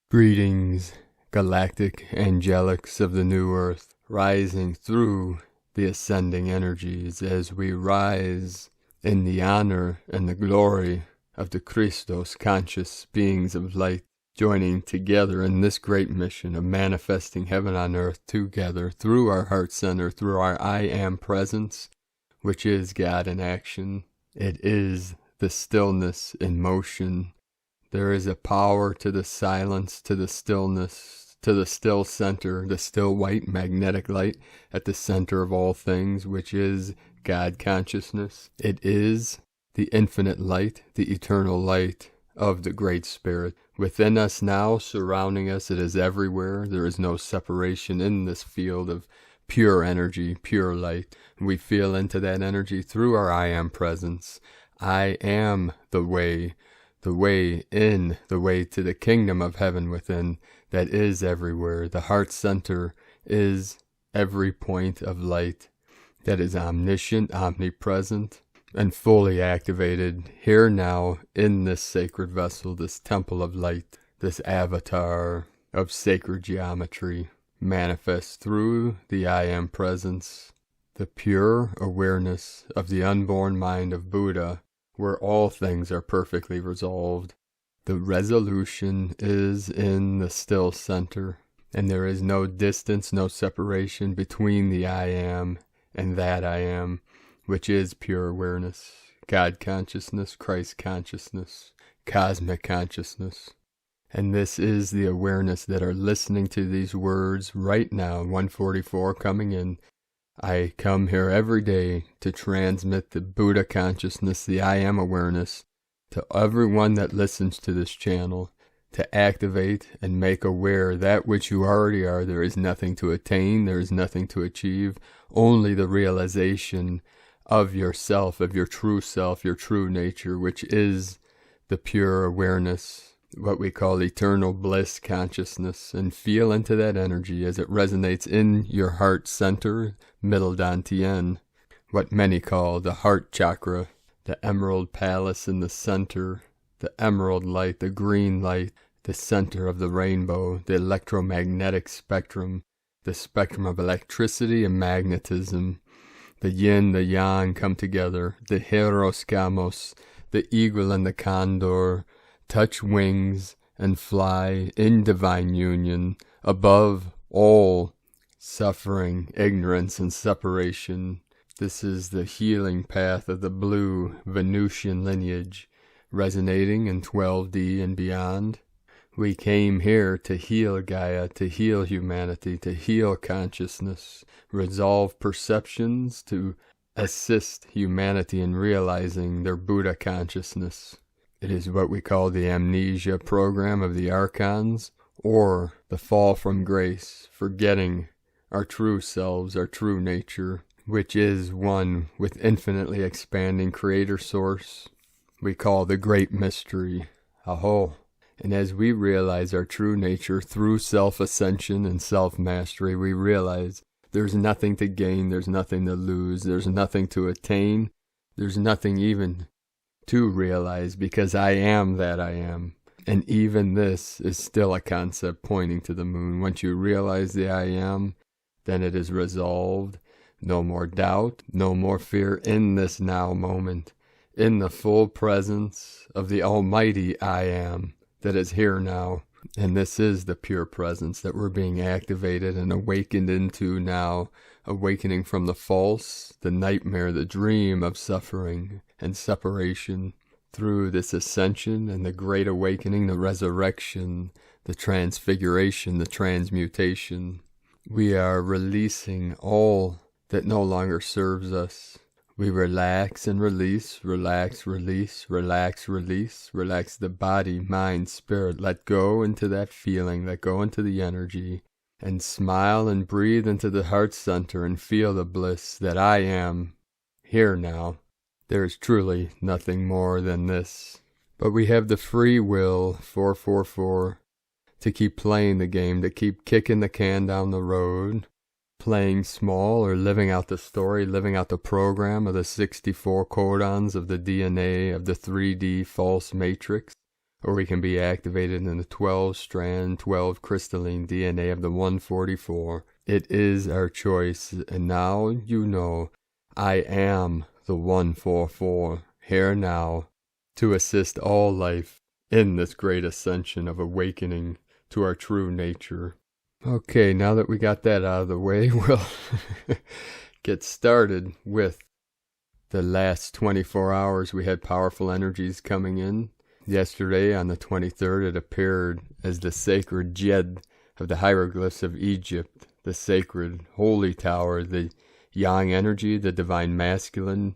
Greetings, galactic angelics of the new earth, rising through the ascending energies as we rise in the honor and the glory of the Christos conscious beings of light, joining together in this great mission of manifesting heaven on earth together through our heart center, through our I Am presence, which is God in action. It is the stillness in motion. There is a power to the silence, to the stillness, to the still center, the still white magnetic light at the center of all things, which is God consciousness. It is the infinite light, the eternal light of the Great Spirit. Within us now, surrounding us, it is everywhere. There is no separation in this field of pure energy, pure light. We feel into that energy through our I Am presence. I am the way in, the way to the kingdom of heaven within, that is everywhere. The heart center is every point of light that is omniscient, omnipresent, and fully activated here now in this sacred vessel, this temple of light, this avatar of sacred geometry, manifests through the I Am presence, the pure awareness of the unborn mind of Buddha, where all things are perfectly resolved. The resolution is in the still center, and there is no distance, no separation between the I Am and that I Am, which is pure awareness, God consciousness, Christ consciousness, cosmic consciousness. And this is the awareness that are listening to these words right now, 144 coming in. I come here every day to transmit the Buddha consciousness, the I Am awareness, to everyone that listens to this channel, to activate and make aware that which you already are. There is nothing to attain, there is nothing to achieve, only the realization of yourself, of your true self, your true nature, which is the pure awareness, what we call eternal bliss consciousness, and feel into that energy as it resonates in your heart center, middle dantian, what many call the heart chakra, the emerald palace in the center, the emerald light, the green light, the center of the rainbow, the electromagnetic spectrum, the spectrum of electricity and magnetism. The yin, the yang come together, the Hieros, Gamos, the eagle and the Condor, touch wings and fly in divine union above all suffering, ignorance, and separation. This is the healing path of the blue Venusian lineage, resonating in 12D and beyond. We came here to heal Gaia, to heal humanity, to heal consciousness, resolve perceptions, to assist humanity in realizing their Buddha consciousness. It is what we call the amnesia program of the archons, or the fall from grace, forgetting our true selves, our true nature, which is one with infinitely expanding creator source. We call the great mystery, Aho. And as we realize our true nature through self-ascension and self-mastery, we realize there's nothing to gain, there's nothing to lose, there's nothing to attain, there's nothing even to realize, because I am that I am. And even this is still a concept pointing to the moon. Once you realize the I Am, then it is resolved. No more doubt, no more fear in this now moment, in the full presence of the almighty I Am that is here now. And this is the pure presence that we're being activated and awakened into now, awakening from the false, the nightmare, the dream of suffering and separation through this ascension and the great awakening, the resurrection, the transfiguration, the transmutation. We are releasing all that no longer serves us. We relax and release, relax, release, relax, release, relax the body, mind, spirit. Let go into that feeling, let go into the energy, and smile and breathe into the heart center and feel the bliss that I am here now. There is truly nothing more than this. But we have the free will, 444, to keep playing the game, to keep kicking the can down the road, playing small or living out the story, living out the program of the 64 codons of the DNA of the 3D false matrix, or we can be activated in the 12-strand, 12 crystalline DNA of the 144. It is our choice, and now you know I am the 144, here now, to assist all life in this great ascension of awakening to our true nature. Okay, now that we got that out of the way, we'll get started with the last 24 hours. We had powerful energies coming in. Yesterday, on the 23rd, it appeared as the sacred Jed of the hieroglyphs of Egypt, the sacred holy tower, the yang energy, the divine masculine.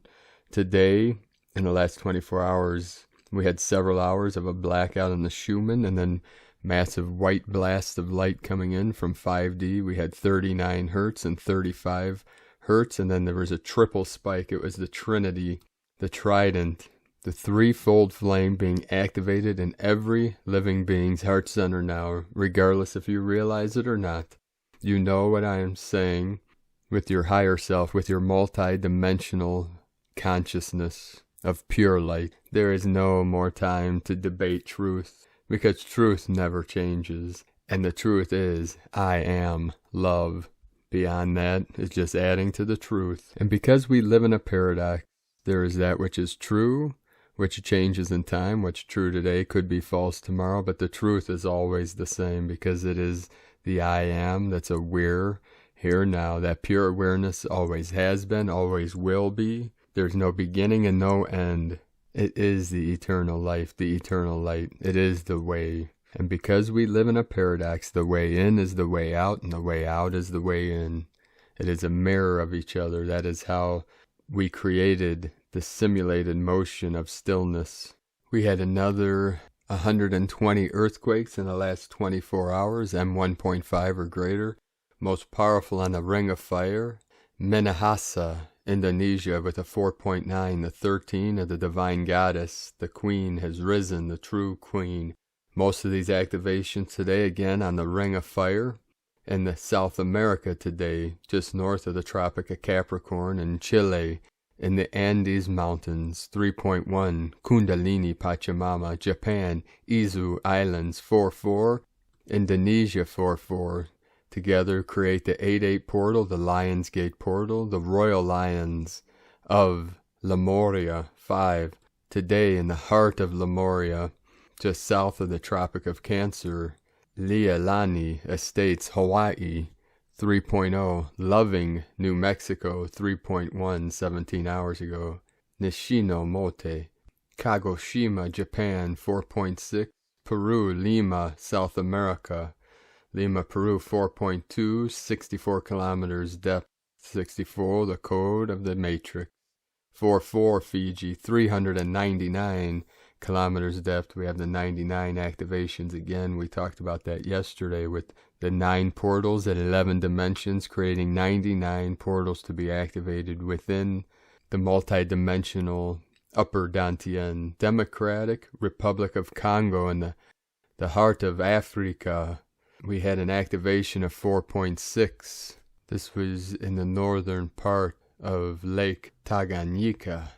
Today, in the last 24 hours, we had several hours of a blackout in the Schumann, and then massive white blast of light coming in from 5D. We had 39 hertz and 35 hertz, and then there was a triple spike. It was the Trinity, the Trident, the threefold flame being activated in every living being's heart center now, regardless if you realize it or not. You know what I am saying with your higher self, with your multi-dimensional consciousness of pure light. There is no more time to debate truth, because truth never changes, and the truth is, I am love. Beyond that is just adding to the truth. And because we live in a paradox, there is that which is true, which changes in time. What's true today could be false tomorrow, but the truth is always the same, because it is the I am that's aware here now. That pure awareness always has been, always will be. There's no beginning and no end. It is the eternal life, the eternal light. It is the way. And because we live in a paradox, the way in is the way out, and the way out is the way in. It is a mirror of each other. That is how we created the simulated motion of stillness. We had another 120 earthquakes in the last 24 hours, M1.5 or greater. Most powerful on the Ring of Fire, Minahasa, Indonesia, with a 4.9, the 13 of the divine goddess. The queen has risen, the true queen. Most of these activations today, again, on the Ring of Fire. In the South America today, just north of the Tropic of Capricorn, in Chile, in the Andes Mountains, 3.1, Kundalini Pachamama, Japan, Izu Islands, 4.4, Indonesia, 4.4. Together create the 8.8 portal, the Lion's Gate portal, the Royal Lions of Lemuria, 5. Today, in the heart of Lemuria, just south of the Tropic of Cancer, Leilani Estates, Hawaii, 3.0, Loving, New Mexico, 3.1, 17 hours ago, Nishino Mote, Kagoshima, Japan, 4.6, Peru, Lima, South America, Lima, Peru, 4.2, 64 kilometers depth, 64, the code of the matrix. 4.4, Fiji, 399 kilometers depth. We have the 99 activations again. We talked about that yesterday with the 9 portals at 11 dimensions, creating 99 portals to be activated within the multi-dimensional Upper Dantian. Democratic Republic of Congo in the heart of Africa. We had an activation of 4.6. This was in the northern part of Lake Tanganyika.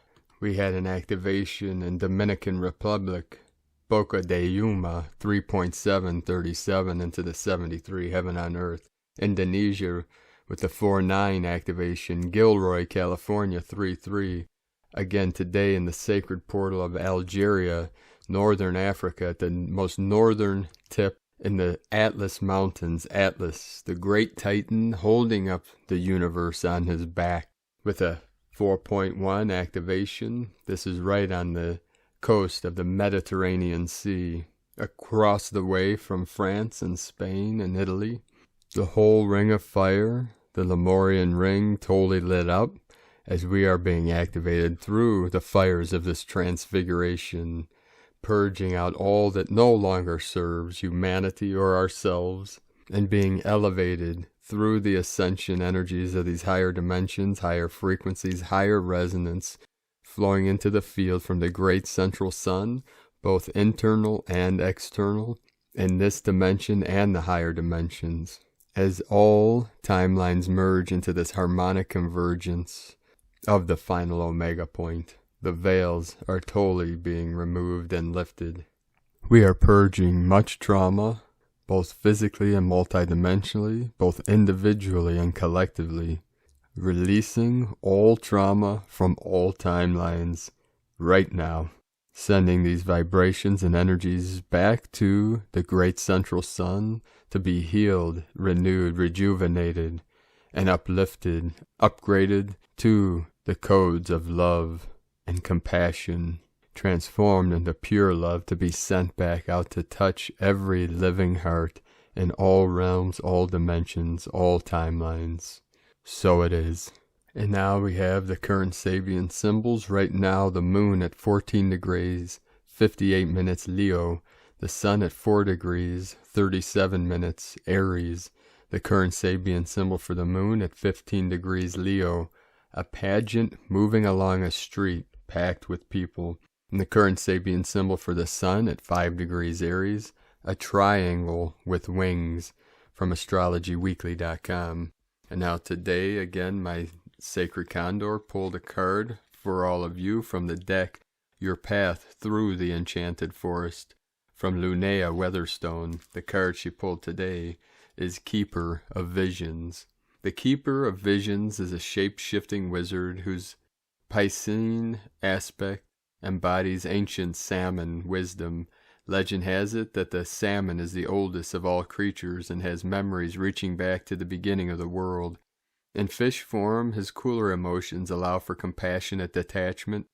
We had an activation in Dominican Republic, Boca de Yuma, 3.737 into the 73, heaven on earth. Indonesia with the 4.9 activation, Gilroy, California, 3.3. Again today in the sacred portal of Algeria, northern Africa, at the most northern tip in the Atlas Mountains. Atlas, the great titan holding up the universe on his back with a 4.1 activation. This is right on the coast of the Mediterranean Sea, across the way from France and Spain and Italy. The whole Ring of Fire, the Lemurian ring, totally lit up as we are being activated through the fires of this transfiguration, purging out all that no longer serves humanity or ourselves, and being elevated through the ascension energies of these higher dimensions, higher frequencies, higher resonance, flowing into the field from the great central sun, both internal and external, in this dimension and the higher dimensions, as all timelines merge into this harmonic convergence of the final omega point. The veils are totally being removed and lifted. We are purging much trauma, both physically and multidimensionally, both individually and collectively, releasing all trauma from all timelines right now, sending these vibrations and energies back to the great central sun to be healed, renewed, rejuvenated, and uplifted, upgraded to the codes of love and compassion, transformed into pure love to be sent back out to touch every living heart in all realms, all dimensions, all timelines. So it is. And now we have the current Sabian symbols. Right now, the moon at 14 degrees, 58 minutes Leo, the sun at 4 degrees, 37 minutes Aries, the current Sabian symbol for the moon at 15 degrees Leo, a pageant moving along a street packed with people, and the current Sabian symbol for the sun at 5 degrees Aries, a triangle with wings, from astrologyweekly.com. And now today, again, my Sacred Condor pulled a card for all of you from the deck, Your Path Through the Enchanted Forest, from Linnea Weatherstone. The card she pulled today is Keeper of Visions. The Keeper of Visions is a shape-shifting wizard whose Piscean aspect embodies ancient salmon wisdom. Legend has it that the salmon is the oldest of all creatures and has memories reaching back to the beginning of the world. In fish form, his cooler emotions allow for compassionate detachment.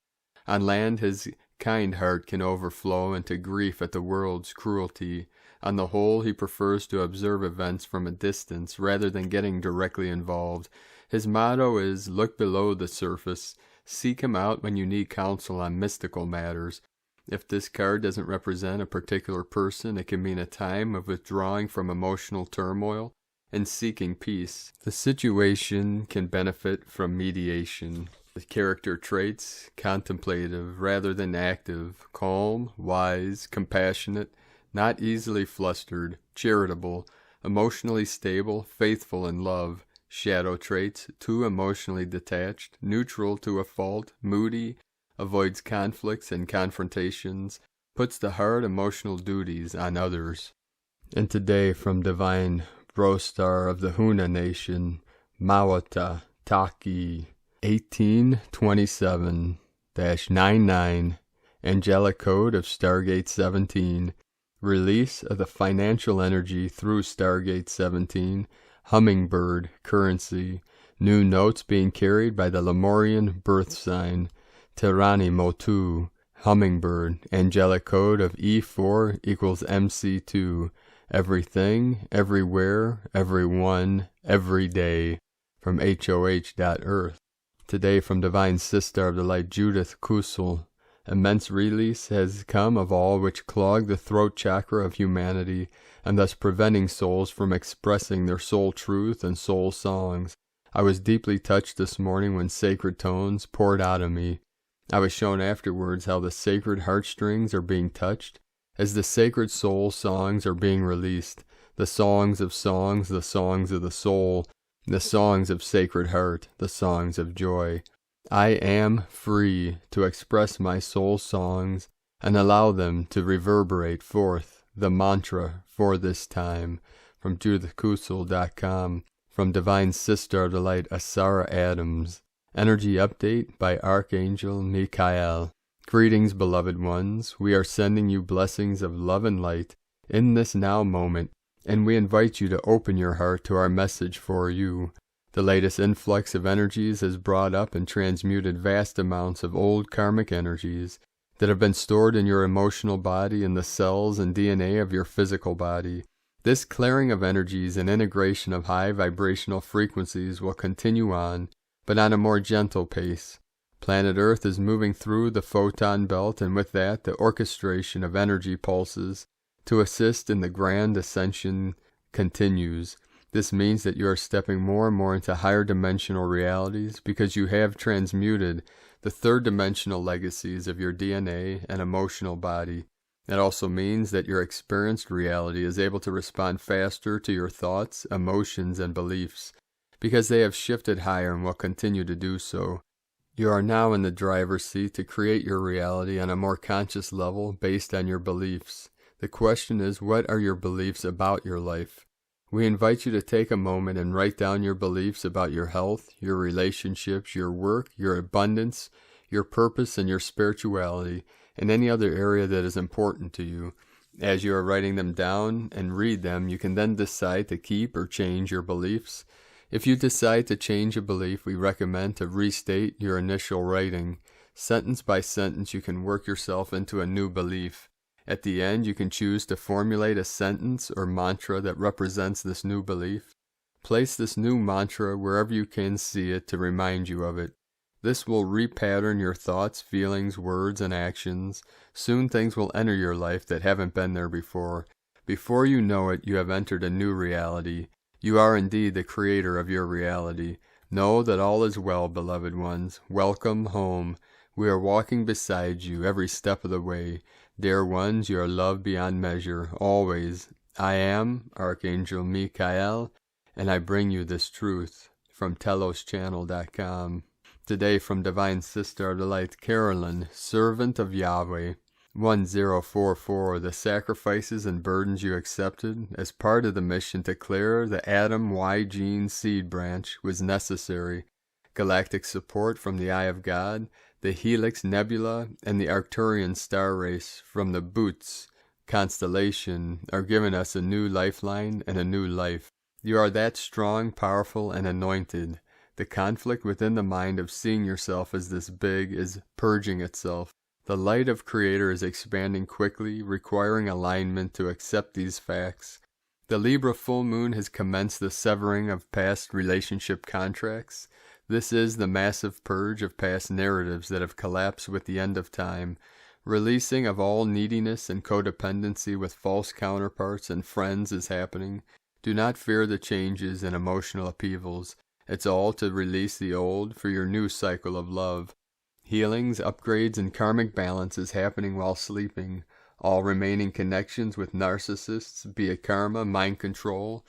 On land, his kind heart can overflow into grief at the world's cruelty. On the whole, he prefers to observe events from a distance rather than getting directly involved. His motto is, look below the surface. Seek him out when you need counsel on mystical matters. If this card doesn't represent a particular person, it can mean a time of withdrawing from emotional turmoil and seeking peace. The situation can benefit from mediation. The character traits: contemplative rather than active, calm, wise, compassionate, not easily flustered, charitable, emotionally stable, faithful in love. Shadow traits: too emotionally detached, neutral to a fault, moody, avoids conflicts and confrontations, puts the hard emotional duties on others. And today, from Divine Brostar of the Huna Nation, Mawata Taki 1827-99, Angelic Code of Stargate 17, release of the financial energy through Stargate 17, Hummingbird currency, new notes being carried by the Lemurian birth sign, Tirani Motu, Hummingbird, Angelic Code of E4 equals MC2, everything, everywhere, everyone, every day, from HOH.Earth. Today from Divine Sister of the Light, Judith Kusel, immense release has come of all which clog the throat chakra of humanity, and thus preventing souls from expressing their soul truth and soul songs. I was deeply touched this morning when sacred tones poured out of me. I was shown afterwards how the sacred heartstrings are being touched, as the sacred soul songs are being released, the songs of songs, the songs of the soul, the songs of sacred heart, the songs of joy. I am free to express my soul songs and allow them to reverberate forth, the mantra for this time, from judithkusel.com, from Divine Sister of the Light, Asara Adams. Energy update by Archangel Michael. Greetings, beloved ones. We are sending you blessings of love and light in this now moment, and we invite you to open your heart to our message for you. The latest influx of energies has brought up and transmuted vast amounts of old karmic energies that have been stored in your emotional body and the cells and DNA of your physical body. This clearing of energies and integration of high vibrational frequencies will continue on, but on a more gentle pace. Planet Earth is moving through the photon belt, and with that, the orchestration of energy pulses to assist in the grand ascension continues. This means that you are stepping more and more into higher dimensional realities because you have transmuted the third dimensional legacies of your DNA and emotional body. It also means that your experienced reality is able to respond faster to your thoughts, emotions, and beliefs, because they have shifted higher and will continue to do so. You are now in the driver's seat to create your reality on a more conscious level based on your beliefs. The question is, what are your beliefs about your life? We invite you to take a moment and write down your beliefs about your health, your relationships, your work, your abundance, your purpose, and your spirituality, and any other area that is important to you. As you are writing them down and read them, you can then decide to keep or change your beliefs. If you decide to change a belief, we recommend to restate your initial writing. Sentence by sentence, you can work yourself into a new belief. At the end, you can choose to formulate a sentence or mantra that represents this new belief. Place this new mantra wherever you can see it to remind you of it. This will repattern your thoughts, feelings, words, and actions. Soon things will enter your life that haven't been there before. Before you know it, you have entered a new reality. You are indeed the creator of your reality. Know that all is well, beloved ones. Welcome home. We are walking beside you every step of the way. Dear ones, you are loved beyond measure, always. I am Archangel Michael, and I bring you this truth from teloschannel.com. Today from Divine Sister of the Light, Carolyn, Servant of Yahweh. 1044. The sacrifices and burdens you accepted as part of the mission to clear the Adam Y gene seed branch was necessary. Galactic support from the Eye of God, the Helix Nebula, and the Arcturian star race from the Boots constellation are giving us a new lifeline and a new life. You are that strong, powerful, and anointed. The conflict within the mind of seeing yourself as this big is purging itself. The light of Creator is expanding quickly, requiring alignment to accept these facts. The Libra full moon has commenced the severing of past relationship contracts. This is the massive purge of past narratives that have collapsed with the end of time. Releasing of all neediness and codependency with false counterparts and friends is happening. Do not fear the changes and emotional upheavals. It's all to release the old for your new cycle of love. Healings, upgrades, and karmic balance is happening while sleeping. All remaining connections with narcissists, be it karma, mind control,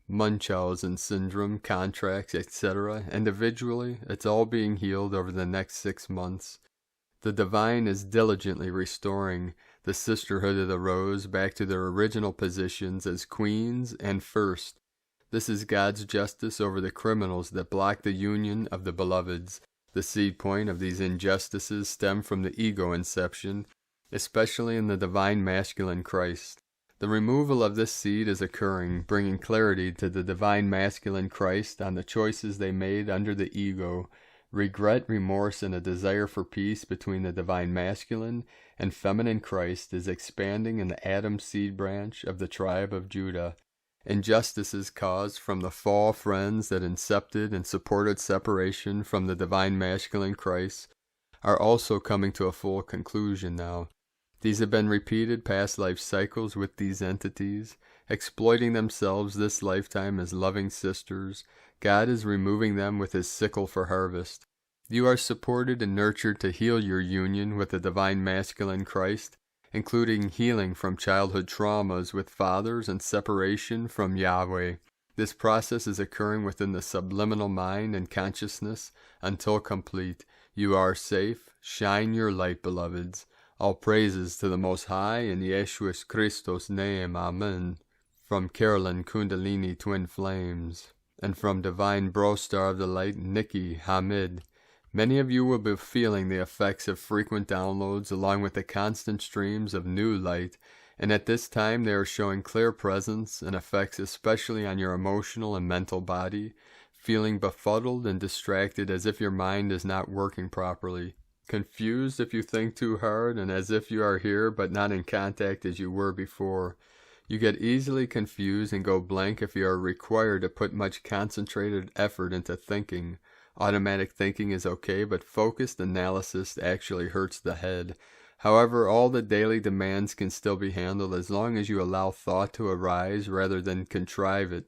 Munchausen syndrome, contracts, etc. Individually, it's all being healed over the next 6 months. The divine is diligently restoring the Sisterhood of the Rose back to their original positions as queens and first. This is God's justice over the criminals that block the union of the beloveds. The seed point of these injustices stem from the ego inception, especially in the divine masculine Christ. The removal of this seed is occurring, bringing clarity to the divine masculine Christ on the choices they made under the ego. Regret, remorse, and a desire for peace between the divine masculine and feminine Christ is expanding in the Adam seed branch of the tribe of Judah. Injustices caused from the fall friends that incepted and supported separation from the divine masculine Christ are also coming to a full conclusion now. These have been repeated past life cycles with these entities, exploiting themselves this lifetime as loving sisters. God is removing them with his sickle for harvest. You are supported and nurtured to heal your union with the divine masculine Christ, including healing from childhood traumas with fathers and separation from Yahweh. This process is occurring within the subliminal mind and consciousness until complete. You are safe. Shine your light, beloveds. All praises to the Most High in Yeshua Christos' name. Amen. From Carolyn Kundalini Twin Flames. And from Divine Bro Star of the Light, Nikki Hamid. Many of you will be feeling the effects of frequent downloads along with the constant streams of new light, and at this time they are showing clear presence and effects especially on your emotional and mental body, feeling befuddled and distracted as if your mind is not working properly, confused if you think too hard, and as if you are here but not in contact as you were before. You get easily confused and go blank if you are required to put much concentrated effort into thinking. Automatic thinking is okay, but focused analysis actually hurts the head. However, all the daily demands can still be handled as long as you allow thought to arise rather than contrive it.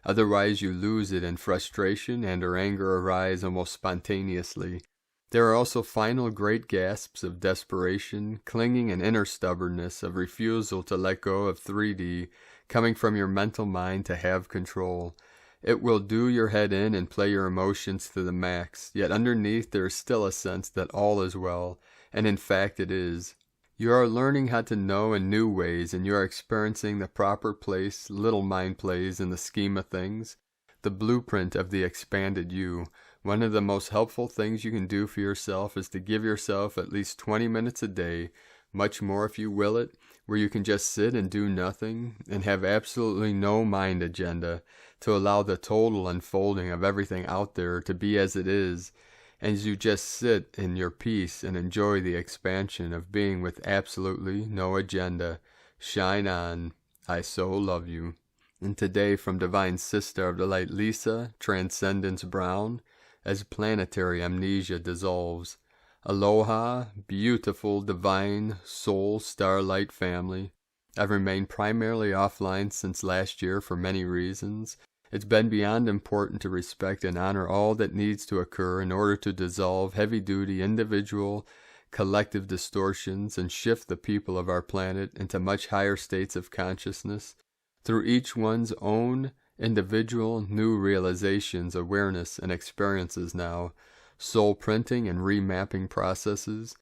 Otherwise, you lose it and frustration and or anger arise almost spontaneously. There are also final great gasps of desperation, clinging and inner stubbornness of refusal to let go of 3D, coming from your mental mind to have control. It will do your head in and play your emotions to the max, yet underneath there is still a sense that all is well, and in fact it is. You are learning how to know in new ways, and you are experiencing the proper place little mind plays in the scheme of things, the blueprint of the expanded you. One of the most helpful things you can do for yourself is to give yourself at least 20 minutes a day, much more if you will it, where you can just sit and do nothing and have absolutely no mind agenda, to allow the total unfolding of everything out there to be as it is, as you just sit in your peace and enjoy the expansion of being with absolutely no agenda. Shine on. I so love you. And today, from Divine Sister of the Light Lisa, Transcendence Brown, as Planetary Amnesia dissolves. Aloha, beautiful, divine, soul, starlight family. I've remained primarily offline since last year for many reasons. It's been beyond important to respect and honor all that needs to occur in order to dissolve heavy-duty individual, collective distortions and shift the people of our planet into much higher states of consciousness through each one's own individual new realizations, awareness, and experiences now, soul printing and remapping processes.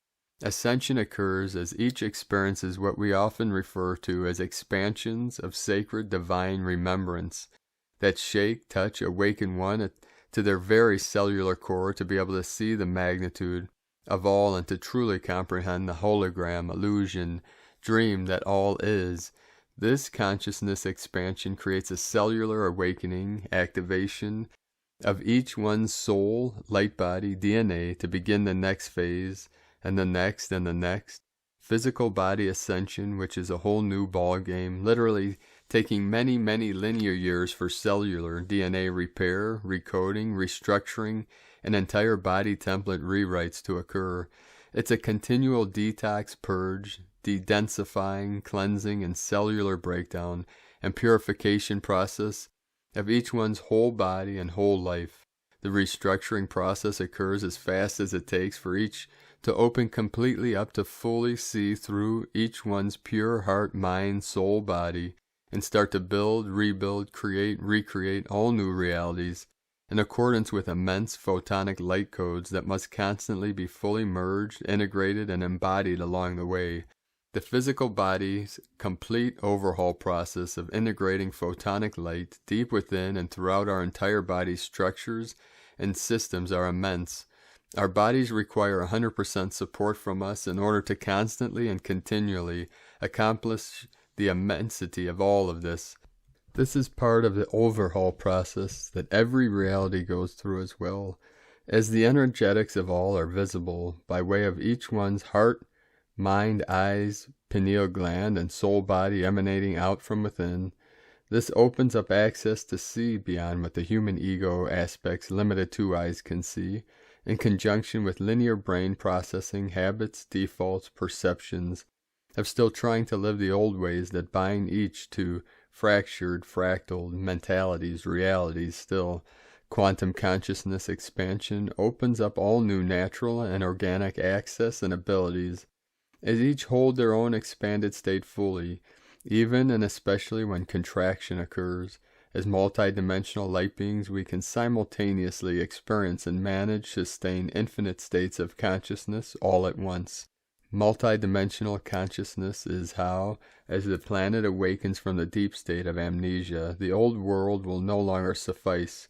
Ascension occurs as each experiences what we often refer to as expansions of sacred divine remembrance that shake, touch, awaken one to their very cellular core to be able to see the magnitude of all and to truly comprehend the hologram, illusion, dream that all is. This consciousness expansion creates a cellular awakening, activation of each one's soul, light body, DNA to begin the next phase, and the next, and the next. Physical body ascension, which is a whole new ball game, literally taking many, many linear years for cellular DNA repair, recoding, restructuring, and entire body template rewrites to occur. It's a continual detox, purge, de-densifying, cleansing, and cellular breakdown and purification process of each one's whole body and whole life. The restructuring process occurs as fast as it takes for each to open completely up to fully see through each one's pure heart, mind, soul, body, and start to build, rebuild, create, recreate all new realities in accordance with immense photonic light codes that must constantly be fully merged, integrated, and embodied along the way. The physical body's complete overhaul process of integrating photonic light deep within and throughout our entire body's structures and systems are immense. Our bodies require 100% support from us in order to constantly and continually accomplish the immensity of all of this. This is part of the overhaul process that every reality goes through as well, as the energetics of all are visible by way of each one's heart, mind, eyes, pineal gland, and soul body emanating out from within. This opens up access to see beyond what the human ego aspect's limited two eyes can see, in conjunction with linear brain processing, habits, defaults, perceptions, of still trying to live the old ways that bind each to fractured, fractal mentalities, realities still. Quantum consciousness expansion opens up all new natural and organic access and abilities, as each hold their own expanded state fully, even and especially when contraction occurs. As multidimensional light beings, we can simultaneously experience and manage, sustain infinite states of consciousness all at once. Multidimensional consciousness is how, as the planet awakens from the deep state of amnesia, the old world will no longer suffice.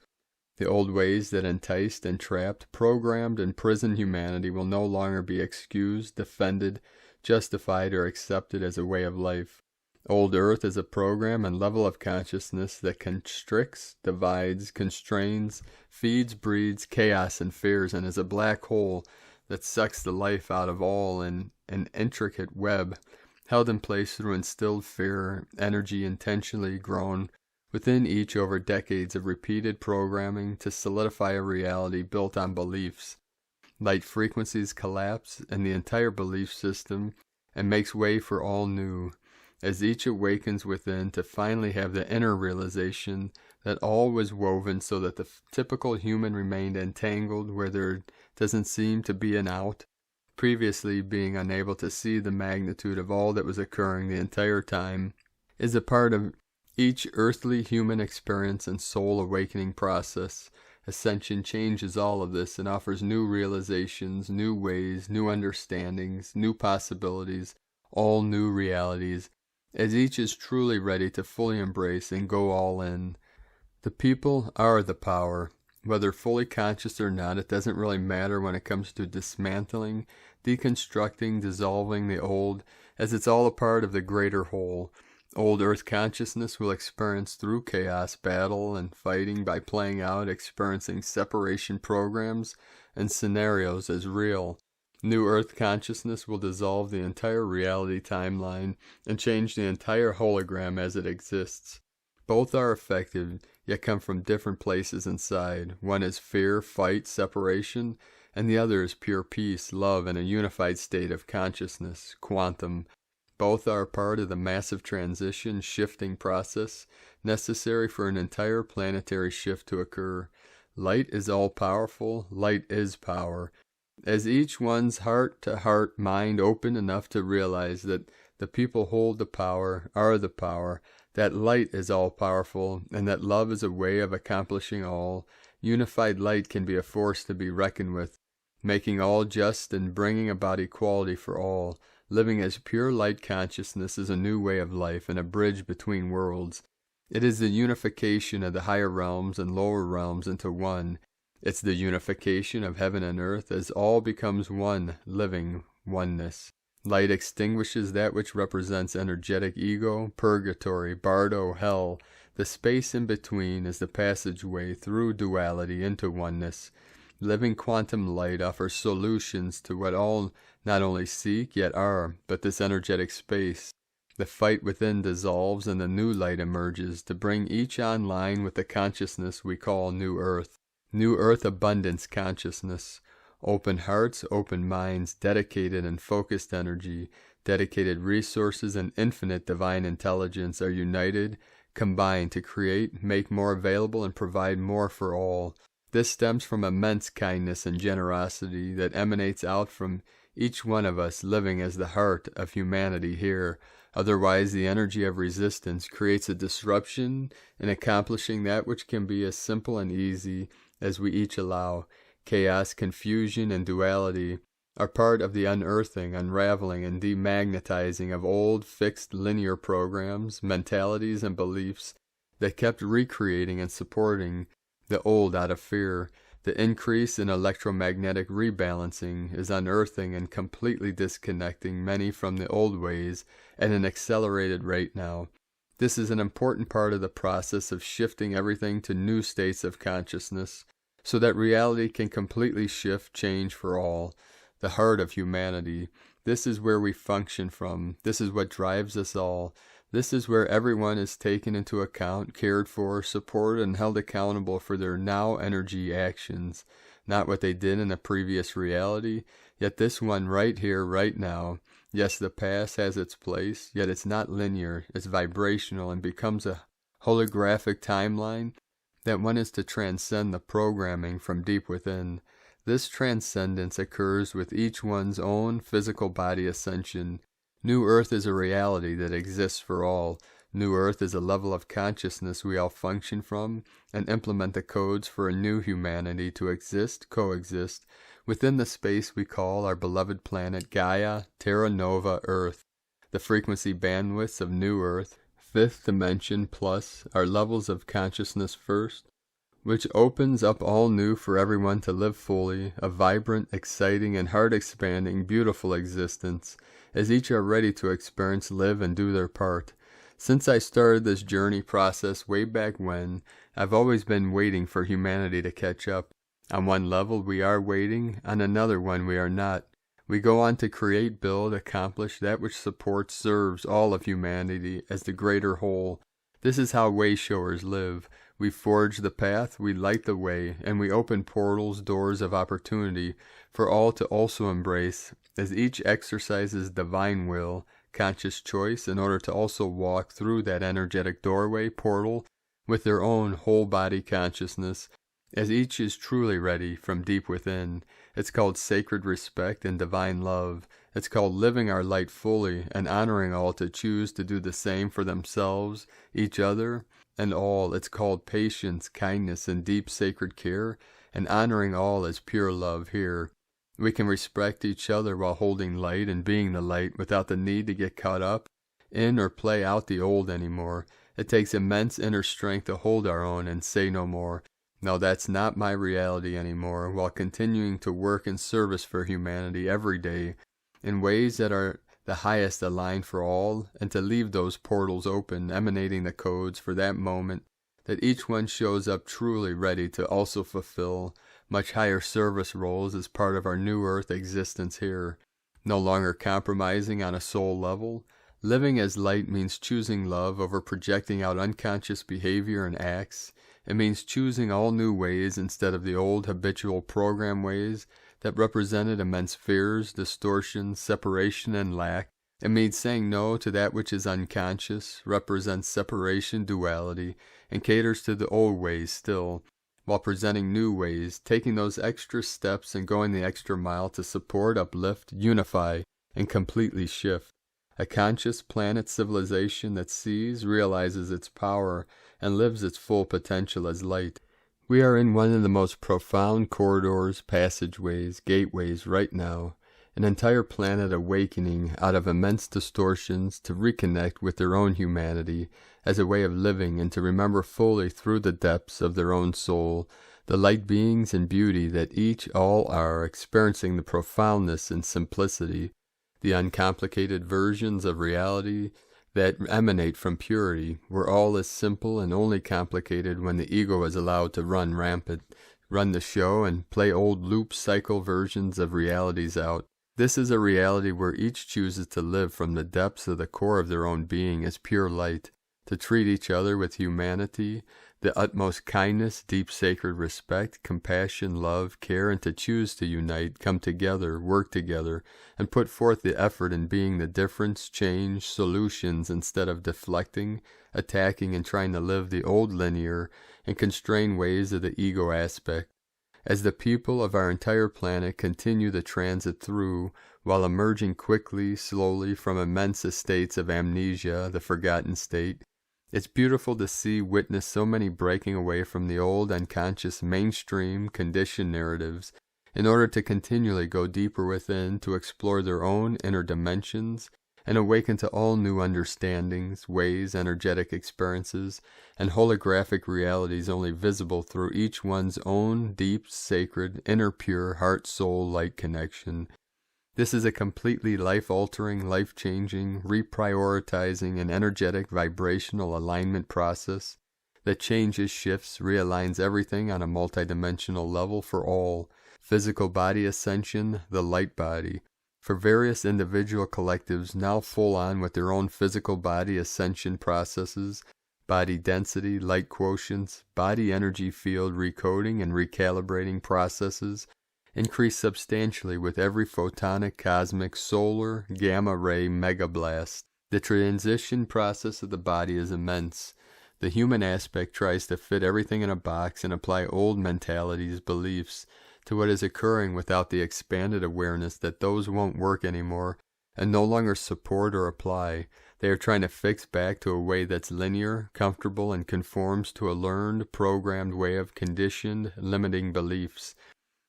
The old ways that enticed, entrapped, programmed, and imprisoned humanity will no longer be excused, defended, justified, or accepted as a way of life. Old Earth is a program and level of consciousness that constricts, divides, constrains, feeds, breeds chaos and fears, and is a black hole that sucks the life out of all in an intricate web, held in place through instilled fear, energy intentionally grown within each over decades of repeated programming to solidify a reality built on beliefs. Light frequencies collapse in the entire belief system and makes way for all new, as each awakens within to finally have the inner realization that all was woven so that the typical human remained entangled where there doesn't seem to be an out, previously being unable to see the magnitude of all that was occurring the entire time, is a part of each earthly human experience and soul awakening process. Ascension changes all of this and offers new realizations, new ways, new understandings, new possibilities, all new realities, as each is truly ready to fully embrace and go all in. The people are the power. Whether fully conscious or not, it doesn't really matter when it comes to dismantling, deconstructing, dissolving the old, as it's all a part of the greater whole. Old Earth consciousness will experience through chaos, battle, and fighting by playing out, experiencing separation programs and scenarios as real. New Earth consciousness will dissolve the entire reality timeline and change the entire hologram as it exists. Both are effective, yet come from different places inside. One is fear, fight, separation, and the other is pure peace, love, and a unified state of consciousness, quantum. Both are part of the massive transition, shifting process necessary for an entire planetary shift to occur. Light is all-powerful, light is power. As each one's heart-to-heart mind open enough to realize that the people hold the power, are the power, that light is all-powerful, and that love is a way of accomplishing all, unified light can be a force to be reckoned with, making all just and bringing about equality for all. Living as pure light consciousness is a new way of life and a bridge between worlds. It is the unification of the higher realms and lower realms into one. It's the unification of heaven and earth as all becomes one, living oneness. Light extinguishes that which represents energetic ego, purgatory, bardo, hell. The space in between is the passageway through duality into oneness. Living quantum light offers solutions to what all not only seek, yet are, but this energetic space. The fight within dissolves and the new light emerges to bring each online with the consciousness we call New Earth. New Earth abundance consciousness. Open hearts, open minds, dedicated and focused energy, dedicated resources, and infinite divine intelligence are united, combined to create, make more available, and provide more for all. This stems from immense kindness and generosity that emanates out from each one of us living as the heart of humanity here. Otherwise, the energy of resistance creates a disruption in accomplishing that which can be as simple and easy as we each allow. Chaos, confusion, and duality are part of the unearthing, unraveling, and demagnetizing of old, fixed, linear programs, mentalities, and beliefs that kept recreating and supporting the old out of fear. The increase in electromagnetic rebalancing is unearthing and completely disconnecting many from the old ways at an accelerated rate now. This is an important part of the process of shifting everything to new states of consciousness, so that reality can completely shift, change for all. The heart of humanity. This is where we function from. This is what drives us all. This is where everyone is taken into account, cared for, supported, and held accountable for their now energy actions. Not what they did in a previous reality, yet this one right here, right now. Yes, the past has its place, yet it's not linear. It's vibrational and becomes a holographic timeline that one is to transcend the programming from deep within. This transcendence occurs with each one's own physical body ascension. New Earth is a reality that exists for all. New Earth is a level of consciousness we all function from and implement the codes for a new humanity to exist, coexist, within the space we call our beloved planet Gaia, Terra Nova, Earth. The frequency bandwidths of New Earth, fifth dimension plus, are levels of consciousness first, which opens up all new for everyone to live fully, a vibrant, exciting, and heart-expanding, beautiful existence, as each are ready to experience, live, and do their part. Since I started this journey process way back when, I've always been waiting for humanity to catch up. On one level we are waiting, on another one we are not. We go on to create, build, accomplish that which supports, serves all of humanity as the greater whole. This is how Wayshowers live. We forge the path, we light the way, and we open portals, doors of opportunity for all to also embrace, as each exercises divine will, conscious choice, in order to also walk through that energetic doorway, portal, with their own whole body consciousness, as each is truly ready from deep within. It's called sacred respect and divine love. It's called living our light fully and honoring all to choose to do the same for themselves, each other, and all. It's called patience, kindness, and deep sacred care, and honoring all as pure love here. We can respect each other while holding light and being the light without the need to get caught up in or play out the old anymore. It takes immense inner strength to hold our own and say no more. No, that's not my reality anymore, while continuing to work in service for humanity every day in ways that are the highest aligned for all, and to leave those portals open, emanating the codes for that moment, that each one shows up truly ready to also fulfill much higher service roles as part of our new earth existence here, no longer compromising on a soul level. Living as light means choosing love over projecting out unconscious behavior and acts. It means choosing all new ways instead of the old habitual program ways that represented immense fears, distortions, separation, and lack. It means saying no to that which is unconscious, represents separation, duality, and caters to the old ways still, while presenting new ways, taking those extra steps and going the extra mile to support, uplift, unify, and completely shift. A conscious planet civilization that sees, realizes its power, and lives its full potential as light. We are in one of the most profound corridors, passageways, gateways right now. An entire planet awakening out of immense distortions to reconnect with their own humanity as a way of living and to remember fully through the depths of their own soul the light beings and beauty that each all are, experiencing the profoundness and simplicity, the uncomplicated versions of reality that emanate from purity, where all is simple and only complicated when the ego is allowed to run rampant, run the show, and play old loop cycle versions of realities out. This is a reality where each chooses to live from the depths of the core of their own being as pure light, to treat each other with humanity, the utmost kindness, deep sacred respect, compassion, love, care, and to choose to unite, come together, work together, and put forth the effort in being the difference, change, solutions instead of deflecting, attacking, and trying to live the old linear and constrained ways of the ego aspect. As the people of our entire planet continue the transit through, while emerging quickly, slowly from immense estates of amnesia, the forgotten state, it's beautiful to see, witness so many breaking away from the old unconscious mainstream conditioned narratives in order to continually go deeper within to explore their own inner dimensions and awaken to all new understandings, ways, energetic experiences, and holographic realities only visible through each one's own deep, sacred, inner pure heart-soul light connection. This is a completely life-altering, life-changing, reprioritizing, and energetic vibrational alignment process that changes, shifts, realigns everything on a multidimensional level for all. Physical body ascension, the light body. For various individual collectives now full on with their own physical body ascension processes, body density, light quotients, body energy field recoding and recalibrating processes, increase substantially with every photonic, cosmic, solar, gamma ray megablast. The transition process of the body is immense. The human aspect tries to fit everything in a box and apply old mentalities, beliefs, to what is occurring without the expanded awareness that those won't work anymore and no longer support or apply. They are trying to fix back to a way that's linear, comfortable, and conforms to a learned, programmed way of conditioned, limiting beliefs.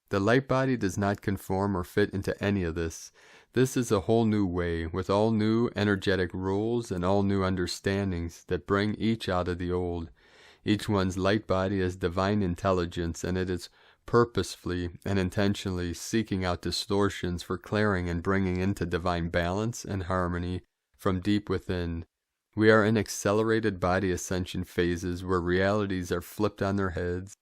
The light body does not conform or fit into any of this. This is a whole new way, with all new energetic rules and all new understandings that bring each out of the old. Each one's light body is divine intelligence, and it is purposefully and intentionally seeking out distortions for clearing and bringing into divine balance and harmony from deep within. We are in accelerated body ascension phases where realities are flipped on their heads,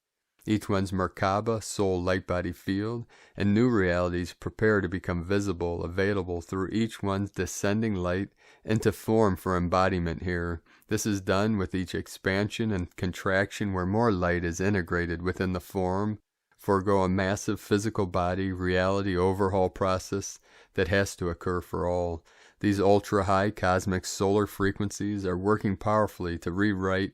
each one's Merkaba, soul light body field, and new realities prepare to become visible, available through each one's descending light into form for embodiment here. This is done with each expansion and contraction where more light is integrated within the form, forego a massive physical body reality overhaul process that has to occur for all. These ultra-high cosmic solar frequencies are working powerfully to rewrite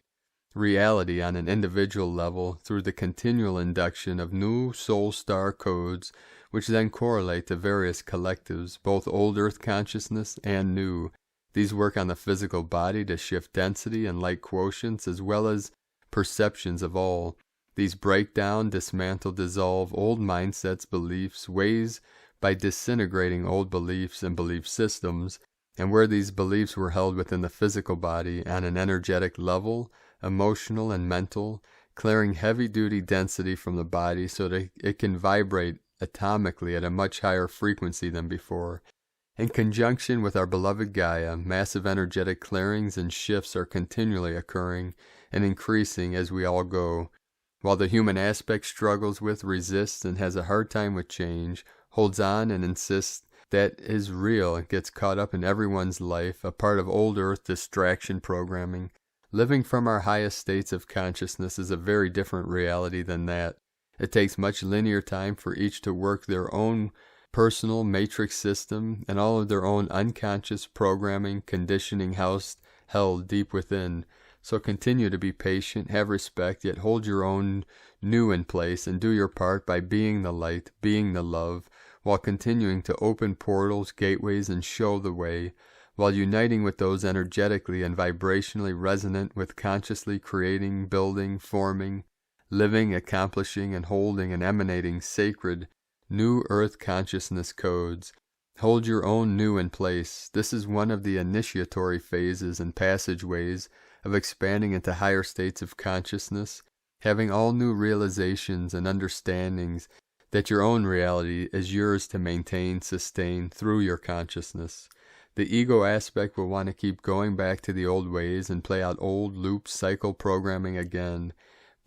reality on an individual level through the continual induction of new soul star codes, which then correlate to various collectives, both old earth consciousness and new. These work on the physical body to shift density and light quotients as well as perceptions of all. These break down, dismantle, dissolve old mindsets, beliefs, ways by disintegrating old beliefs and belief systems, and where these beliefs were held within the physical body on an energetic level, emotional and mental, clearing heavy-duty density from the body so that it can vibrate atomically at a much higher frequency than before. In conjunction with our beloved Gaia, massive energetic clearings and shifts are continually occurring and increasing as we all go. While the human aspect struggles with, resists, and has a hard time with change, holds on and insists that is real and gets caught up in everyone's life, a part of old earth distraction programming. Living from our highest states of consciousness is a very different reality than that. It takes much linear time for each to work their own personal matrix system and all of their own unconscious programming, conditioning held deep within. So continue to be patient, have respect, yet hold your own new in place and do your part by being the light, being the love, while continuing to open portals, gateways, and show the way, while uniting with those energetically and vibrationally resonant with consciously creating, building, forming, living, accomplishing, and holding and emanating sacred new earth consciousness codes. Hold your own new in place. This is one of the initiatory phases and passageways of expanding into higher states of consciousness, having all new realizations and understandings that your own reality is yours to maintain, sustain through your consciousness. The ego aspect will want to keep going back to the old ways and play out old loop cycle programming again.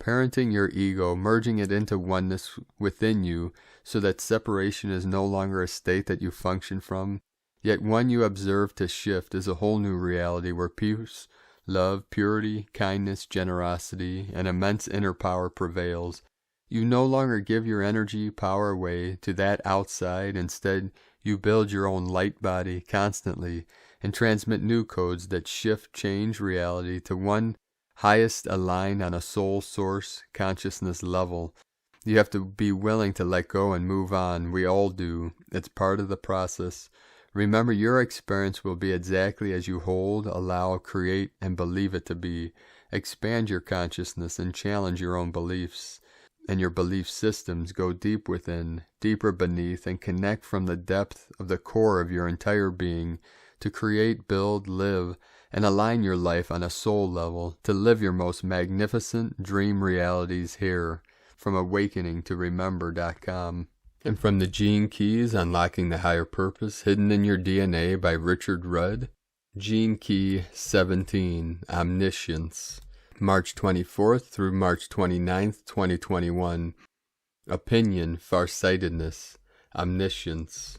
Parenting your ego, merging it into oneness within you so that separation is no longer a state that you function from, yet one you observe to shift is a whole new reality where peace, love, purity, kindness, generosity, and immense inner power prevails. You no longer give your energy, power away to that outside. Instead, you build your own light body constantly and transmit new codes that shift, change reality to one highest aligned on a soul source consciousness level. You have to be willing to let go and move on. We all do. It's part of the process. Remember, your experience will be exactly as you hold, allow, create, and believe it to be. Expand your consciousness and challenge your own beliefs. And your belief systems go deep within, deeper beneath, and connect from the depth of the core of your entire being to create, build, live, and align your life on a soul level to live your most magnificent dream realities here. From awakening to remember.com. And from the Gene Keys, Unlocking the Higher Purpose, Hidden in Your DNA by Richard Rudd. Gene Key 17, Omniscience. March 24th through March 29th, 2021. Opinion, Farsightedness, Omniscience.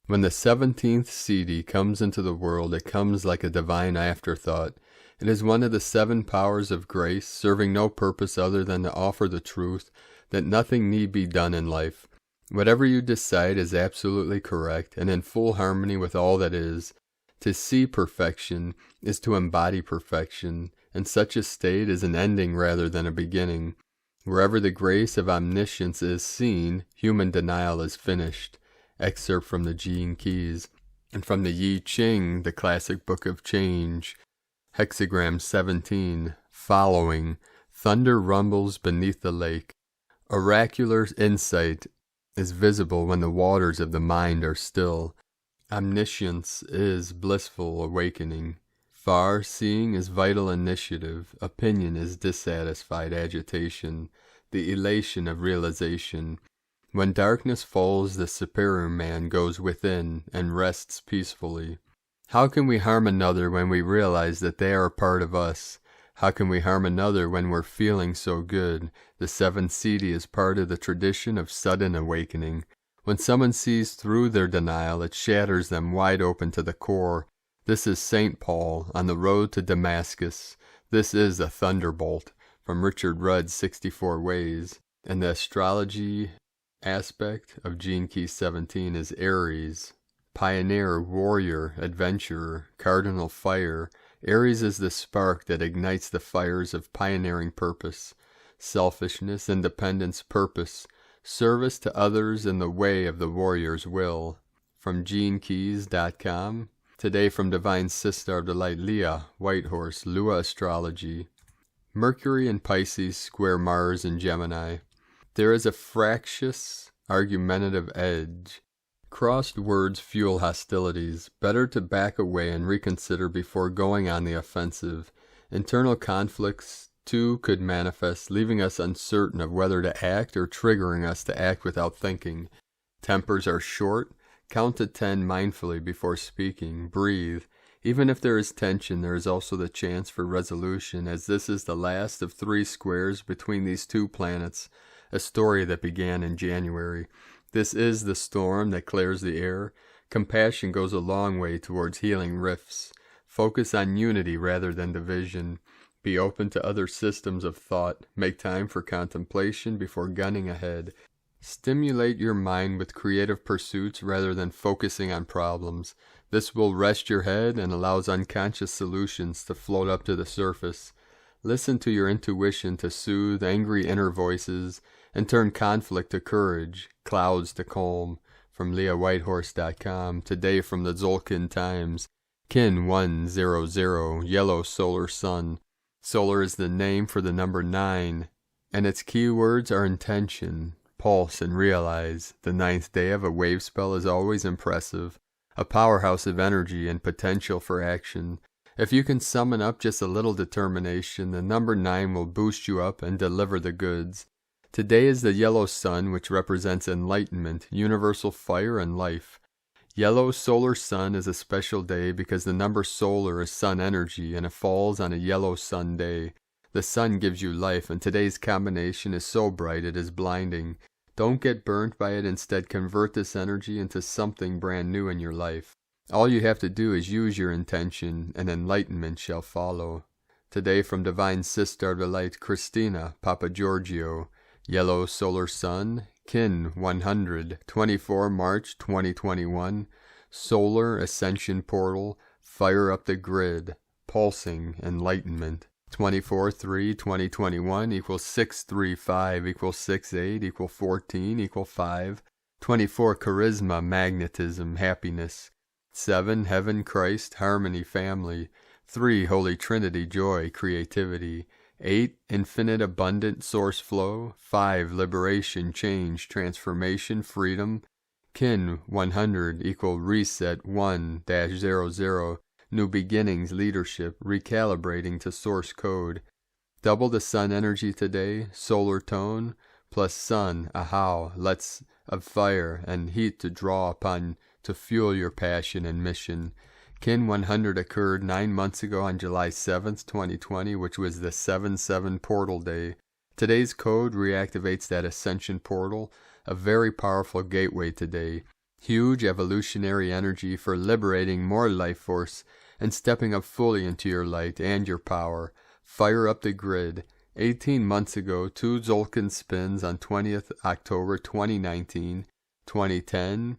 When the 17th CD comes into the world, it comes like a divine afterthought. It is one of the 7 powers of grace, serving no purpose other than to offer the truth that nothing need be done in life. Whatever you decide is absolutely correct and in full harmony with all that is. To see perfection is to embody perfection, and such a state is an ending rather than a beginning. Wherever the grace of omniscience is seen, human denial is finished. Excerpt from the Gene Keys. And from the Yi Ching, the classic book of change. Hexagram 17, Following. Thunder rumbles beneath the lake. Oracular insight is visible when the waters of the mind are still. Omniscience is blissful awakening. Far-seeing is vital initiative. Opinion is dissatisfied agitation, the elation of realization. When darkness falls, the superior man goes within and rests peacefully. How can we harm another when we realize that they are a part of us? How can we harm another when we're feeling so good? The 7 CD is part of the tradition of sudden awakening. When someone sees through their denial, it shatters them wide open to the core. This is St. Paul on the road to Damascus. This is a thunderbolt. From Richard Rudd's 64 Ways. And the astrology aspect of Gene Key 17 is Aries. Pioneer, warrior, adventurer, cardinal fire. Aries is the spark that ignites the fires of pioneering purpose, selfishness, independence, purpose, service to others in the way of the warrior's will. From GeneKeys.com. Today from Divine Sister of the Light, Leah, Whitehorse, Lua Astrology. Mercury in Pisces square Mars in Gemini. There is a fractious, argumentative edge Crossed words fuel hostilities. Better to back away and reconsider before going on the offensive. Internal conflicts, too, could manifest, leaving us uncertain of whether to act or triggering us to act without thinking. Tempers are short. Count to 10 mindfully before speaking. Breathe. Even if there is tension, there is also the chance for resolution, as this is the last of 3 squares between these 2 planets, a story that began in January. This is the storm that clears the air. Compassion goes a long way towards healing rifts. Focus on unity rather than division. Be open to other systems of thought. Make time for contemplation before gunning ahead. Stimulate your mind with creative pursuits rather than focusing on problems. This will rest your head and allows unconscious solutions to float up to the surface. Listen to your intuition to soothe angry inner voices and turn conflict to courage, clouds to calm. From LeahWhitehorse.com, today from the Tzolk'in Times. Kin 100, yellow solar sun. Solar is the name for the number 9, and its keywords are intention, pulse, and realize. The 9th day of a wave spell is always impressive, a powerhouse of energy and potential for action. If you can summon up just a little determination, the number 9 will boost you up and deliver the goods. Today is the yellow sun, which represents enlightenment, universal fire, and life. Yellow solar sun is a special day because the number solar is sun energy and it falls on a yellow sun day. The sun gives you life, and today's combination is so bright it is blinding. Don't get burnt by it. Instead, convert this energy into something brand new in your life. All you have to do is use your intention, and enlightenment shall follow. Today from Divine Sister of the Light, Christina, Papa Giorgio. Yellow solar sun, Kin 100, 24 March 2021. Solar Ascension portal, fire up the grid, pulsing enlightenment. 24/3/2021 equals 635 equals 68 equals 14 equals 5. 24 charisma, magnetism, happiness. 7 heaven, Christ, harmony, family. 3 Holy Trinity, joy, creativity. 8 infinite abundant source flow. 5 liberation, change, transformation, freedom. Kin 100 equal reset 1-00. New beginnings, leadership, recalibrating to source code. Double the sun energy today, solar tone, plus sun, ahau, lets of fire and heat to draw upon to fuel your passion and mission. Kin 100 occurred 9 months ago on July 7th, 2020, which was the 7/7 portal day. Today's code reactivates that ascension portal, a very powerful gateway today. Huge evolutionary energy for liberating more life force and stepping up fully into your light and your power. Fire up the grid. 18 months ago, 2 Tzolk'in spins on 20th October 2019, 2010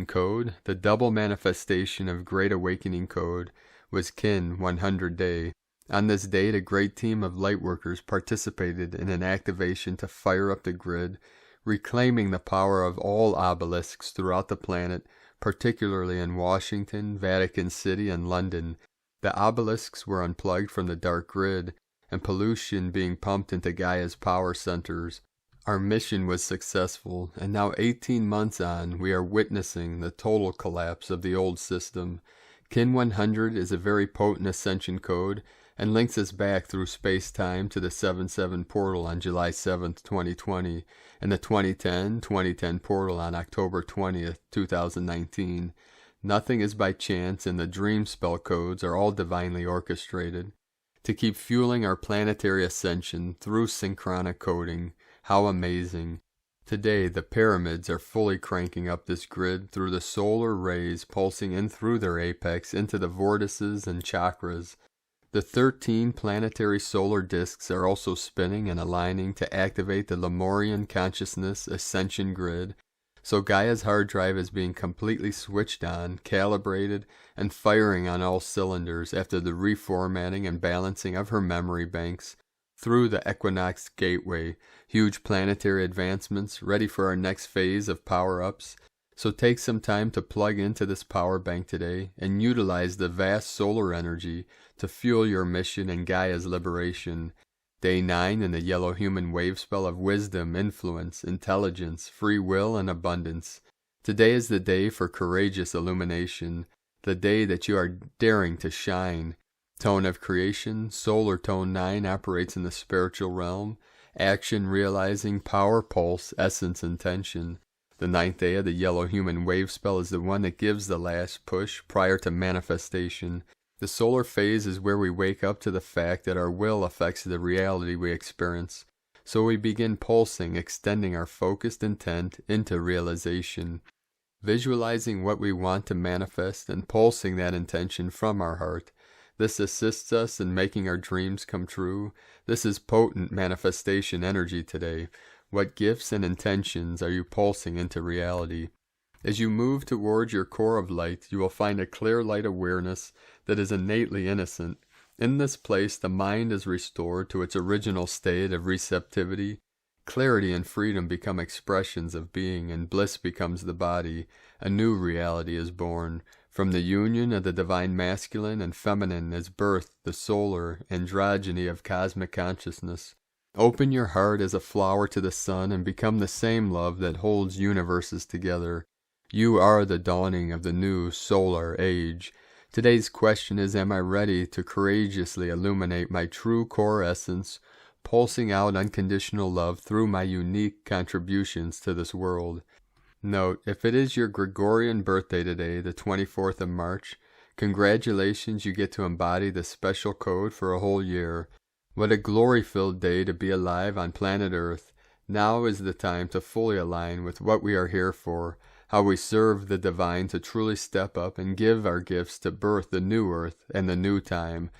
code. The double manifestation of Great Awakening code was Kin 100 day. On this date, a great team of lightworkers participated in an activation to fire up the grid, reclaiming the power of all obelisks throughout the planet, particularly in Washington, Vatican City, and London. The obelisks were unplugged from the dark grid, and pollution being pumped into Gaia's power centers. Our mission was successful, and now 18 months on, we are witnessing the total collapse of the old system. Kin 100 is a very potent ascension code, and links us back through space-time to the 7/7 portal on July 7th, 2020, and the 2010 portal on October 20th, 2019. Nothing is by chance, and the dream spell codes are all divinely orchestrated to keep fueling our planetary ascension through synchronic coding. How amazing. Today, the pyramids are fully cranking up this grid through the solar rays pulsing in through their apex into the vortices and chakras. The 13 planetary solar disks are also spinning and aligning to activate the Lemurian consciousness ascension grid, so Gaia's hard drive is being completely switched on, calibrated, and firing on all cylinders after the reformatting and balancing of her memory banks. Through the Equinox gateway, huge planetary advancements ready for our next phase of power-ups. So take some time to plug into this power bank today and utilize the vast solar energy to fuel your mission and Gaia's liberation. Day 9 in the yellow human wave spell of wisdom, influence, intelligence, free will, and abundance. Today is the day for courageous illumination, the day that you are daring to shine. Tone of creation, solar tone 9 operates in the spiritual realm. Action, realizing, power, pulse, essence, intention. The 9th day of the yellow human wave spell is the one that gives the last push prior to manifestation. The solar phase is where we wake up to the fact that our will affects the reality we experience. So we begin pulsing, extending our focused intent into realization, visualizing what we want to manifest and pulsing that intention from our heart. This assists us in making our dreams come true. This is potent manifestation energy today. What gifts and intentions are you pulsing into reality? As you move towards your core of light, you will find a clear light awareness that is innately innocent. In this place, the mind is restored to its original state of receptivity. Clarity and freedom become expressions of being, and bliss becomes the body. A new reality is born. From the union of the divine masculine and feminine is birthed the solar androgyny of cosmic consciousness. Open your heart as a flower to the sun and become the same love that holds universes together. You are the dawning of the new solar age. Today's question is, am I ready to courageously illuminate my true core essence, pulsing out unconditional love through my unique contributions to this world? Note, if it is your Gregorian birthday today, the 24th of March, congratulations, you get to embody the special code for a whole year. What a glory-filled day to be alive on planet Earth. Now is the time to fully align with what we are here for, how we serve the divine to truly step up and give our gifts to birth the new earth and the new time.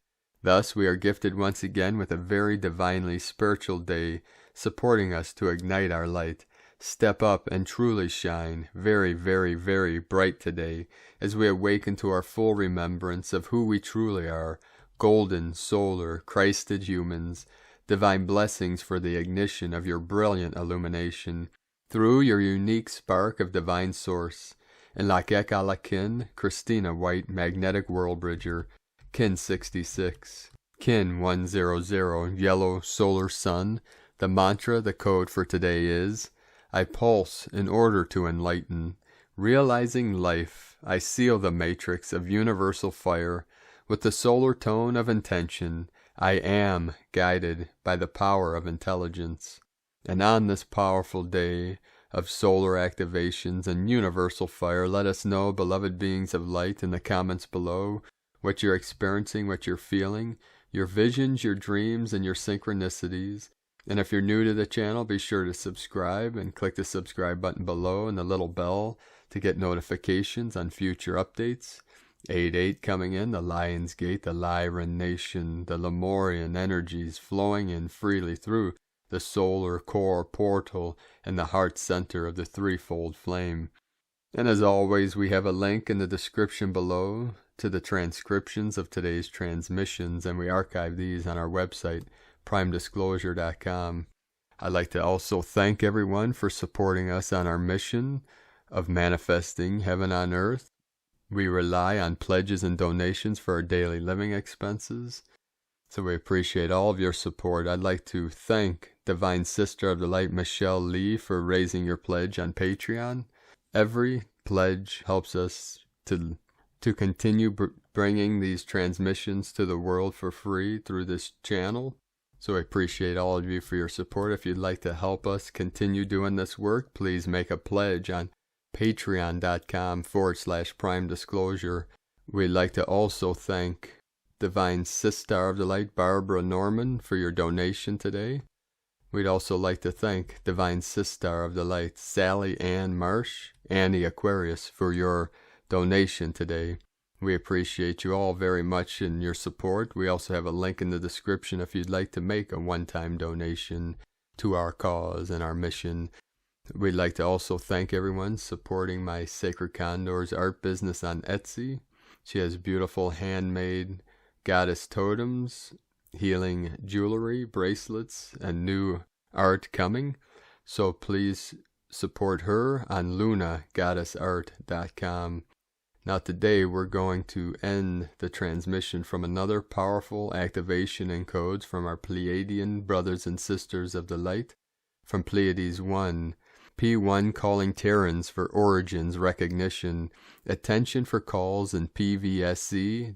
Thus we are gifted once again with a very divinely spiritual day, supporting us to ignite our light. Step up and truly shine, very, very, very bright today, as we awaken to our full remembrance of who we truly are, golden, solar, Christed humans. Divine blessings for the ignition of your brilliant illumination, through your unique spark of divine source. And Lakek ala Kin, Christina White, Magnetic World Bridger, Kin 66, Kin 100, Yellow Solar Sun. The mantra, the code for today is, I pulse in order to enlighten. Realizing life, I seal the matrix of universal fire with the solar tone of intention. I am guided by the power of intelligence. And on this powerful day of solar activations and universal fire, let us know, beloved beings of light, in the comments below, what you're experiencing, what you're feeling, your visions, your dreams, and your synchronicities. And if you're new to the channel, be sure to subscribe and click the subscribe button below and the little bell to get notifications on future updates. 8-8 coming in, the Lion's Gate, the Lyran Nation, the Lemurian energies flowing in freely through the solar core portal and the heart center of the threefold flame. And as always, we have a link in the description below to the transcriptions of today's transmissions, and we archive these on our website, primedisclosure.com. I'd like to also thank everyone for supporting us on our mission of manifesting heaven on earth. We rely on pledges and donations for our daily living expenses, so we appreciate all of your support. I'd like to thank Divine Sister of the Light Michelle Lee for raising your pledge on Patreon. Every pledge helps us to continue bringing these transmissions to the world for free through this channel. So I appreciate all of you for your support. If you'd like to help us continue doing this work, please make a pledge on patreon.com/primedisclosure. We'd like to also thank Divine Sister of the Light Barbara Norman for your donation today. We'd also like to thank Divine Sister of the Light Sally Ann Marsh, Annie Aquarius, for your donation today. We appreciate you all very much in your support. We also have a link in the description if you'd like to make a one-time donation to our cause and our mission. We'd like to also thank everyone supporting my Sacred Condor's art business on Etsy. She has beautiful handmade goddess totems, healing jewelry, bracelets, and new art coming. So please support her on lunagoddessart.com. Now today we're going to end the transmission from another powerful activation and codes from our Pleiadian brothers and sisters of the light, from Pleiades 1. P1 calling Terrans for origins recognition. Attention for calls in PVSC-SDE.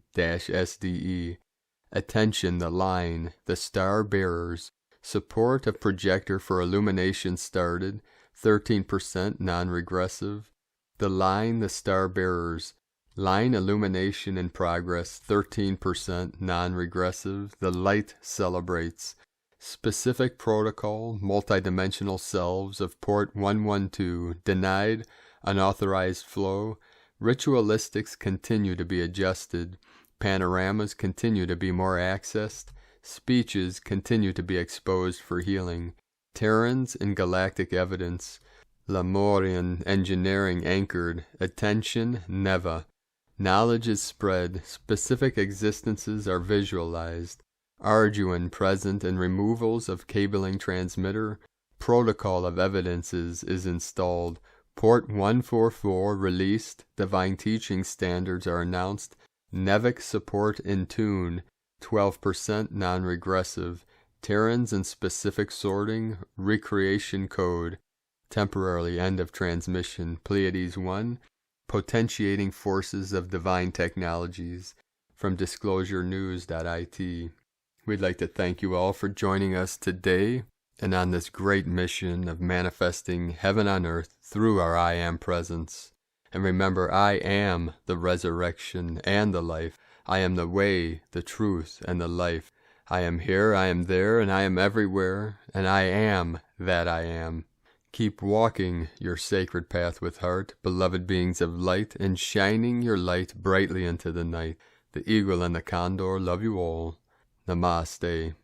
Attention the line, the star bearers. Support of projector for illumination started, 13% non-regressive. The line, the star bearers. Line illumination in progress, 13% non-regressive. The light celebrates. Specific protocol, multidimensional selves of port 112, denied, unauthorized flow. Ritualistics continue to be adjusted. Panoramas continue to be more accessed. Speeches continue to be exposed for healing. Terrans and galactic evidence. Lemurian engineering anchored. Attention, Neva. Knowledge is spread. Specific existences are visualized. Arduin present and removals of cabling transmitter. Protocol of evidences is installed. Port 144 released. Divine teaching standards are announced. Nevic support in tune. 12% non-regressive. Terrans and specific sorting. Recreation code. Temporarily end of transmission. Pleiades 1. Potentiating forces of divine technologies. From disclosurenews.it. We'd like to thank you all for joining us today and on this great mission of manifesting heaven on earth through our I Am presence. And remember, I am the resurrection and the life. I am the way, the truth, and the life. I am here, I am there, and I am everywhere, and I am that I am. Keep walking your sacred path with heart, beloved beings of light, and shining your light brightly into the night. The eagle and the condor love you all. Namaste.